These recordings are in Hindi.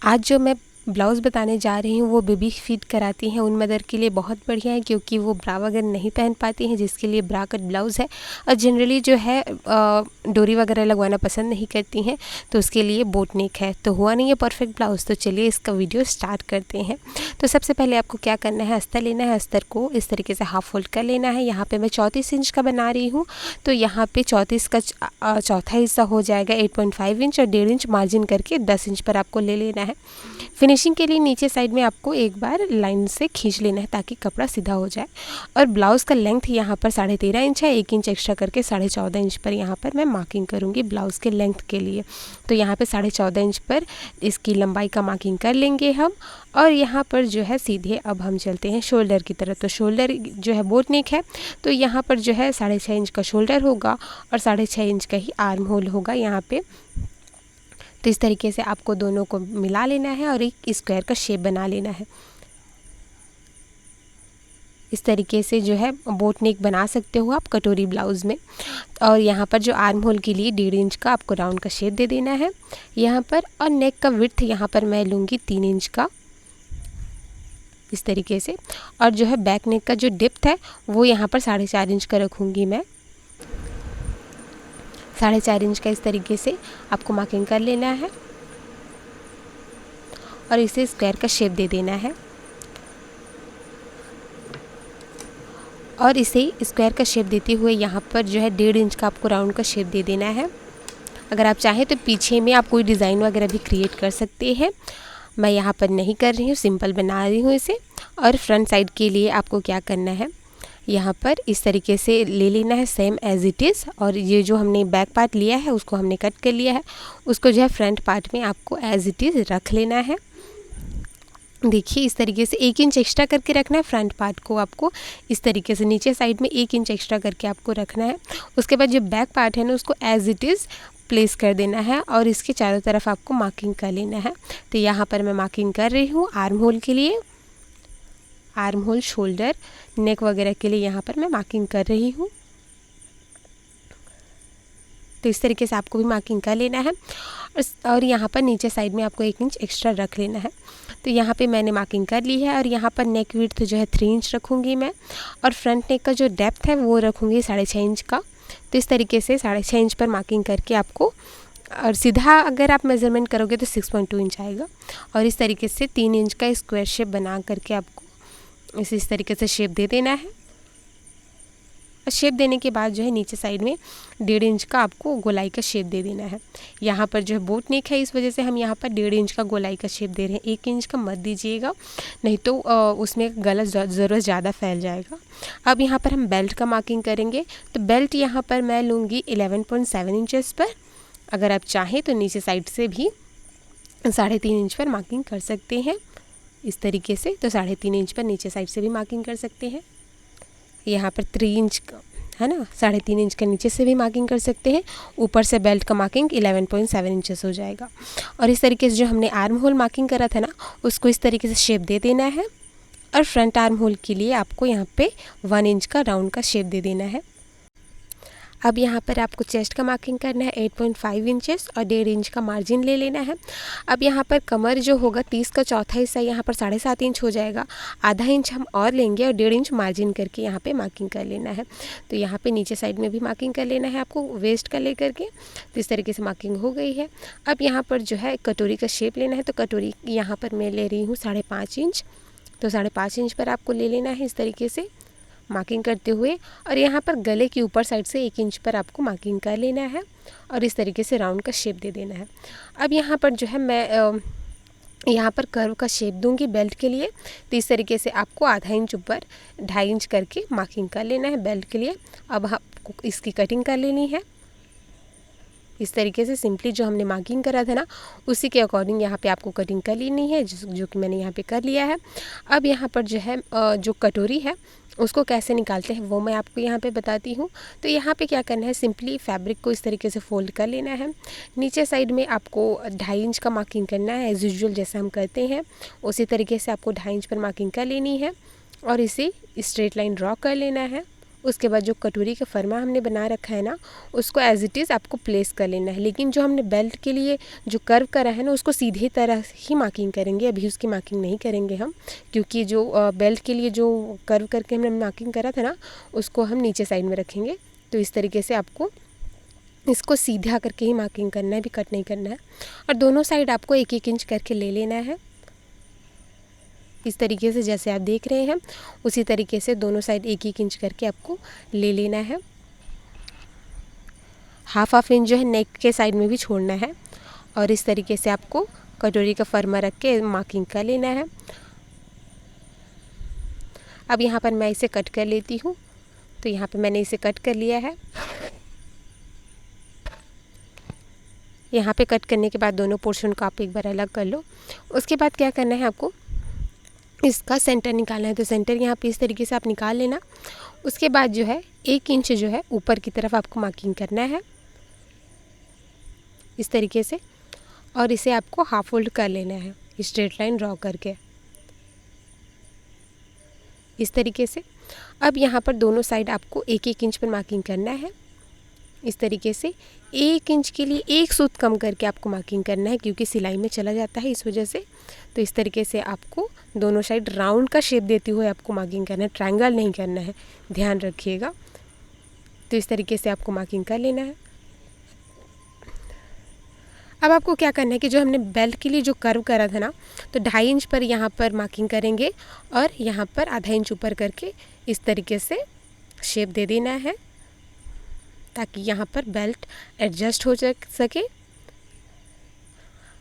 आज जो मैं ब्लाउज़ बताने जा रही हूँ वो बेबी फिट कराती हैं उन मदर के लिए बहुत बढ़िया है, क्योंकि वो ब्रा वगैरह नहीं पहन पाती हैं, जिसके लिए ब्रा कट ब्लाउज़ है। और जनरली जो है डोरी वगैरह लगवाना पसंद नहीं करती हैं, तो उसके लिए बोट नेक है। तो हुआ नहीं है परफेक्ट ब्लाउज़, तो चलिए इसका वीडियो स्टार्ट करते हैं। तो सबसे पहले आपको क्या करना है, अस्तर लेना है। अस्तर को इस तरीके से हाफ फोल्ड कर लेना है। यहाँ पर मैं 34 इंच का बना रही हूँ, तो यहाँ पर 34 का चौथा हिस्सा हो जाएगा 8.5 इंच, और 1.5 इंच मार्जिन करके 10 इंच पर आपको ले लेना है। फिनिशिंग के लिए नीचे साइड में आपको एक बार लाइन से खींच लेना है ताकि कपड़ा सीधा हो जाए। और ब्लाउज़ का लेंथ यहाँ पर 13.5 इंच है, 1 इंच एक्स्ट्रा करके 14.5 इंच पर यहाँ पर मैं मार्किंग करूँगी ब्लाउज़ के लेंथ के लिए। तो यहाँ पे 14.5 इंच पर इसकी लंबाई का मार्किंग कर लेंगे हम। और यहाँ पर जो है सीधे अब हम चलते हैं शोल्डर की तरफ। तो शोल्डर जो है बोट नेक है, तो यहाँ पर जो है 6.5 इंच का शोल्डर होगा और 6.5 इंच का ही आर्म होल होगा यहाँ पे। तो इस तरीके से आपको दोनों को मिला लेना है और एक स्क्वायर का शेप बना लेना है। इस तरीके से जो है बोट नेक बना सकते हो आप कटोरी ब्लाउज़ में। और यहाँ पर जो आर्म होल के लिए 1.5 इंच का आपको राउंड का शेप दे देना है यहाँ पर। और नेक का विड्थ यहाँ पर मैं लूँगी 3 इंच का, इस तरीके से। और जो है बैक नेक का जो डेप्थ है वो यहाँ पर 4.5 इंच का रखूँगी मैं। 4.5 इंच का इस तरीके से आपको मार्किंग कर लेना है और इसे स्क्वायर का शेप दे देना है। और इसे स्क्वायर का शेप देते हुए यहाँ पर जो है 1.5 इंच का आपको राउंड का शेप दे देना है। अगर आप चाहें तो पीछे में आप कोई डिज़ाइन वगैरह भी क्रिएट कर सकते हैं। मैं यहाँ पर नहीं कर रही हूँ, सिंपल बना रही हूँ इसे। और फ्रंट साइड के लिए आपको क्या करना है, यहाँ पर इस तरीके से ले लेना है सेम एज इट इज़। और ये जो हमने बैक पार्ट लिया है उसको हमने कट कर लिया है, उसको जो है फ्रंट पार्ट में आपको एज इट इज़ रख लेना है। देखिए इस तरीके से 1 इंच एक्स्ट्रा करके रखना है फ्रंट पार्ट को आपको। इस तरीके से नीचे साइड में 1 इंच एक्स्ट्रा करके आपको रखना है। उसके बाद जो बैक पार्ट है ना उसको एज इट इज़ प्लेस कर देना है और इसके चारों तरफ आपको मार्किंग कर लेना है। तो यहाँ पर मैं मार्किंग कर रही हूँ आर्म होल के लिए, आर्म होल, शोल्डर, नेक वगैरह के लिए यहाँ पर मैं मार्किंग कर रही हूँ। तो इस तरीके से आपको भी मार्किंग कर लेना है। और यहाँ पर नीचे साइड में आपको 1 इंच एक्स्ट्रा रख लेना है। तो यहाँ पे मैंने मार्किंग कर ली है। और यहाँ पर नेक विड्थ जो है 3 इंच रखूँगी मैं। और फ्रंट नेक का जो डेप्थ है वो रखूँगी 6.5 इंच का। तो इस तरीके से 6.5 इंच पर मार्किंग करके आपको, और सीधा अगर आप मेज़रमेंट करोगे तो 6.2 इंच आएगा। और इस तरीके से 3 इंच का स्क्वायर शेप बना करके आपको इस तरीके से शेप दे देना है। और शेप देने के बाद जो है नीचे साइड में 1.5 इंच का आपको गोलाई का शेप दे देना है। यहाँ पर जो है बोट नेक है, इस वजह से हम यहाँ पर 1.5 इंच का गोलाई का शेप दे रहे हैं। 1 इंच का मत दीजिएगा, नहीं तो उसमें गलत ज़रूरत ज़्यादा फैल जाएगा। अब यहाँ पर हम बेल्ट का मार्किंग करेंगे। तो बेल्ट यहाँ पर मैं लूँगी 11.7 इंचेस पर। अगर आप चाहें तो नीचे साइड से भी 3.5 इंच पर मार्किंग कर सकते हैं इस तरीके से। तो 3.5 इंच पर नीचे साइड से भी मार्किंग कर सकते हैं। यहाँ पर 3 इंच का है ना, 3.5 इंच का नीचे से भी मार्किंग कर सकते हैं। ऊपर से बेल्ट का मार्किंग 11.7 इंचेस हो जाएगा। और इस तरीके से जो हमने आर्म होल मार्किंग करा था ना उसको इस तरीके से शेप दे देना है। और फ्रंट आर्म होल के लिए आपको यहाँ पे 1 इंच का राउंड का शेप दे देना है। अब यहाँ पर आपको चेस्ट का मार्किंग करना है 8.5 इंचेस और 1.5 इंच का मार्जिन ले लेना है। अब यहाँ पर कमर जो होगा 30 का चौथा हिस्सा यहाँ पर 7.5 इंच हो जाएगा। आधा इंच हम और लेंगे और 1.5 इंच मार्जिन करके यहाँ पे मार्किंग कर लेना है। तो यहाँ पे नीचे साइड में भी मार्किंग कर लेना है आपको वेस्ट का ले करके। तो इस तरीके से मार्किंग हो गई है। अब यहाँ पर जो है कटोरी का शेप लेना है। तो कटोरी यहाँ पर मैं ले रही हूँ 5.5 इंच। तो 5.5 इंच पर आपको ले लेना है इस तरीके से मार्किंग करते हुए। और यहाँ पर गले की ऊपर साइड से 1 इंच पर आपको मार्किंग कर लेना है और इस तरीके से राउंड का शेप दे देना है। अब यहाँ पर जो है मैं यहाँ पर कर्व का शेप दूंगी बेल्ट के लिए। तो इस तरीके से आपको आधा इंच ऊपर 2.5 इंच करके मार्किंग कर लेना है बेल्ट के लिए। अब आपको इसकी कटिंग कर लेनी है इस तरीके से। सिंपली जो हमने मार्किंग करा था ना उसी के अकॉर्डिंग यहाँ पे आपको कटिंग कर लेनी है, जो कि मैंने यहाँ पे कर लिया है। अब यहाँ पर जो है जो कटोरी है उसको कैसे निकालते हैं वो मैं आपको यहाँ पे बताती हूँ। तो यहाँ पे क्या करना है, सिंपली फैब्रिक को इस तरीके से फोल्ड कर लेना है। नीचे साइड में आपको 2.5 इंच का मार्किंग करना है एज़ यूजुअल जैसे हम करते हैं उसी तरीके से आपको 2.5 इंच पर मार्किंग कर लेनी है और इसे स्ट्रेट लाइन ड्रॉ कर लेना है उसके बाद जो कटोरी का फरमा हमने बना रखा है ना, उसको एज इट इज़ आपको प्लेस कर लेना है। लेकिन जो हमने बेल्ट के लिए जो कर्व करा है ना, उसको सीधे तरह ही मार्किंग करेंगे, अभी उसकी मार्किंग नहीं करेंगे हम, क्योंकि जो बेल्ट के लिए जो कर्व करके हमने मार्किंग करा था ना, उसको हम नीचे साइड में रखेंगे। तो इस तरीके से आपको इसको सीधा करके ही मार्किंग करना है, भी कट नहीं करना है। और दोनों साइड आपको 1-1 इंच करके ले लेना है। इस तरीके से जैसे आप देख रहे हैं, उसी तरीके से दोनों साइड 1-1 इंच करके आपको ले लेना है। 1/2 इंच जो है नेक के साइड में भी छोड़ना है। और इस तरीके से आपको कटोरी का फरमा रख के मार्किंग कर लेना है। अब यहाँ पर मैं इसे कट कर लेती हूँ। तो यहाँ पे मैंने इसे कट कर लिया है। यहाँ पे कट करने के बाद दोनों पोर्शन को आप एक बार अलग कर लो। उसके बाद क्या करना है, आपको इसका सेंटर निकालना है। तो सेंटर यहाँ पे इस तरीके से आप निकाल लेना। उसके बाद जो है 1 इंच जो है ऊपर की तरफ आपको मार्किंग करना है इस तरीके से, और इसे आपको हाफ फोल्ड कर लेना है स्ट्रेट लाइन ड्रॉ करके इस तरीके से। अब यहाँ पर दोनों साइड आपको 1-1 इंच पर मार्किंग करना है इस तरीके से। 1 इंच के लिए 1 सूत कम करके आपको मार्किंग करना है, क्योंकि सिलाई में चला जाता है इस वजह से। तो इस तरीके से आपको दोनों साइड राउंड का शेप देते हुए आपको मार्किंग करना है, ट्रायंगल नहीं करना है, ध्यान रखिएगा। तो इस तरीके से आपको मार्किंग कर लेना है। अब आपको क्या करना है कि जो हमने बेल्ट के लिए जो कर्व करा था ना, तो 2.5 इंच पर यहाँ पर मार्किंग करेंगे और यहाँ पर आधा इंच ऊपर करके इस तरीके से शेप दे देना है, ताकि यहाँ पर बेल्ट एडजस्ट हो सके।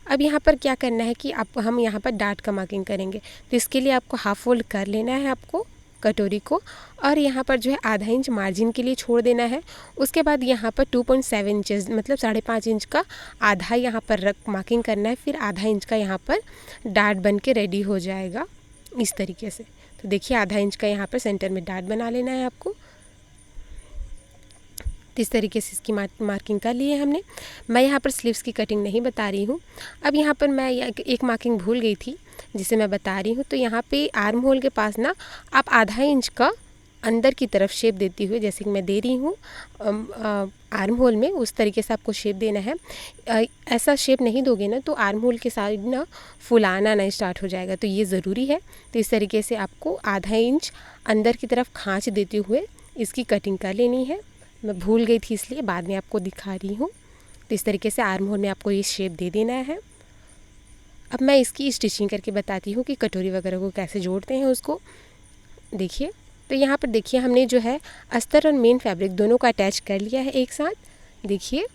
अब यहाँ पर क्या करना है कि हम यहाँ पर डार्ट का मार्किंग करेंगे। तो इसके लिए आपको हाफ फोल्ड कर लेना है आपको कटोरी को, और यहाँ पर जो है आधा इंच मार्जिन के लिए छोड़ देना है। उसके बाद यहाँ पर 2.7 इंचेस मतलब 5.5 इंच का आधा यहाँ पर रख मार्किंग करना है। फिर आधा इंच का यहाँ पर डार्ट बन के रेडी हो जाएगा इस तरीके से। तो देखिए आधा इंच का यहाँ पर सेंटर में डार्ट बना लेना है आपको। इस तरीके से इसकी मार्किंग कर ली है हमने। मैं यहाँ पर स्लीव्स की कटिंग नहीं बता रही हूँ। अब यहाँ पर मैं एक मार्किंग भूल गई थी जिसे मैं बता रही हूँ। तो यहाँ पे आर्म होल के पास ना आप आधा इंच का अंदर की तरफ शेप देती हुए, जैसे कि मैं दे रही हूँ आर्म होल में, उस तरीके से आपको शेप देना है। ऐसा शेप नहीं दोगे ना तो आर्म होल के साइड ना फुलाना ना स्टार्ट हो जाएगा, तो ये ज़रूरी है। तो इस तरीके से आपको आधा इंच अंदर की तरफ खाँच देते हुए इसकी कटिंग कर लेनी है। मैं भूल गई थी इसलिए बाद में आपको दिखा रही हूँ। तो इस तरीके से आर्म होल में आपको ये शेप दे देना है। अब मैं इसकी स्टिचिंग करके बताती हूँ कि कटोरी वगैरह को कैसे जोड़ते हैं उसको। देखिए, तो यहाँ पर देखिए हमने जो है अस्तर और मेन फैब्रिक दोनों को अटैच कर लिया है एक साथ। देखिए,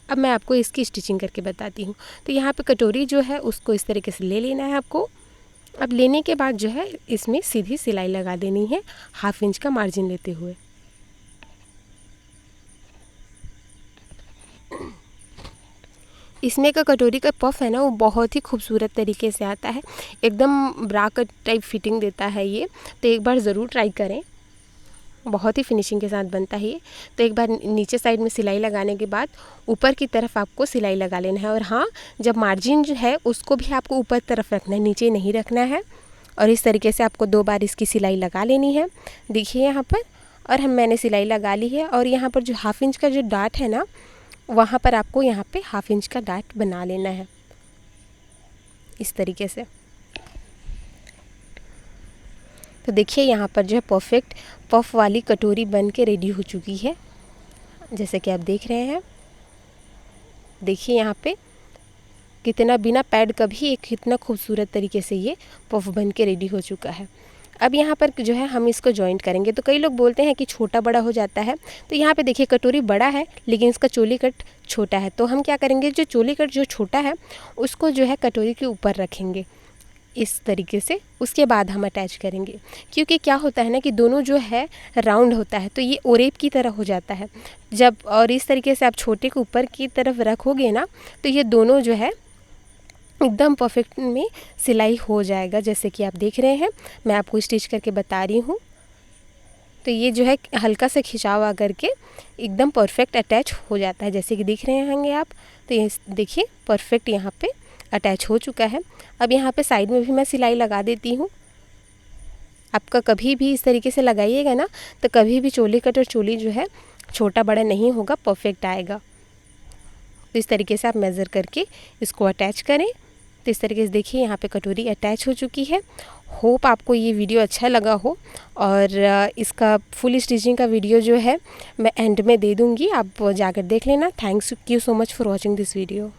अब मैं आपको इसकी स्टिचिंग करके बताती हूँ। तो यहाँ पे कटोरी जो है उसको इस तरीके से ले लेना है आपको। अब लेने के बाद जो है इसमें सीधी सिलाई लगा देनी है 1/2 इंच का मार्जिन लेते हुए। इसमें का कटोरी का पफ है ना, वो बहुत ही खूबसूरत तरीके से आता है, एकदम ब्रा कट टाइप फिटिंग देता है ये। तो एक बार ज़रूर ट्राई करें, बहुत ही फिनिशिंग के साथ बनता है ये। तो एक बार नीचे साइड में सिलाई लगाने के बाद ऊपर की तरफ आपको सिलाई लगा लेना है। और हाँ, जब मार्जिन जो है उसको भी आपको ऊपर तरफ रखना है, नीचे नहीं रखना है। और इस तरीके से आपको 2 बार इसकी सिलाई लगा लेनी है। देखिए यहाँ पर, और मैंने सिलाई लगा ली है। और यहाँ पर जो 1/2 इंच का जो डार्ट है ना, वहाँ पर आपको यहाँ पे 1/2 इंच का डार्ट बना लेना है इस तरीके से। तो देखिए यहाँ पर जो है परफेक्ट पफ वाली कटोरी बन के रेडी हो चुकी है, जैसे कि आप देख रहे हैं। देखिए यहाँ पे कितना बिना पैड का भी एक कितना खूबसूरत तरीके से ये पफ बन के रेडी हो चुका है। अब यहाँ पर जो है हम इसको जॉइंट करेंगे। तो कई लोग बोलते हैं कि छोटा बड़ा हो जाता है। तो यहाँ पे देखिए कटोरी बड़ा है लेकिन इसका चोली कट छोटा है। तो हम क्या करेंगे, जो चोली कट जो छोटा है उसको जो है कटोरी के ऊपर रखेंगे इस तरीके से। उसके बाद हम अटैच करेंगे, क्योंकि क्या होता है ना कि दोनों जो है राउंड होता है तो ये ओरेप की तरह हो जाता है जब। और इस तरीके से आप छोटे को ऊपर की तरफ रखोगे ना तो ये दोनों जो है एकदम परफेक्ट में सिलाई हो जाएगा, जैसे कि आप देख रहे हैं। मैं आपको स्टिच करके बता रही हूँ। तो ये जो है हल्का सा खिंचाव आकर के एकदम परफेक्ट अटैच हो जाता है, जैसे कि दिख रहे होंगे आप। तो ये देखिए परफेक्ट यहाँ पे अटैच हो चुका है। अब यहाँ पे साइड में भी मैं सिलाई लगा देती हूँ। आपका कभी भी इस तरीके से लगाइएगा ना तो कभी भी चोली कट और चोली जो है छोटा बड़ा नहीं होगा, परफेक्ट आएगा। तो इस तरीके से आप मेज़र करके इसको अटैच करें। तो इस तरीके से देखिए यहाँ पे कटोरी अटैच हो चुकी है। होप आपको ये वीडियो अच्छा लगा हो, और इसका फुल स्टिचिंग का वीडियो जो है मैं एंड में दे दूँगी, आप जाकर देख लेना। Thanks you so much for watching this video.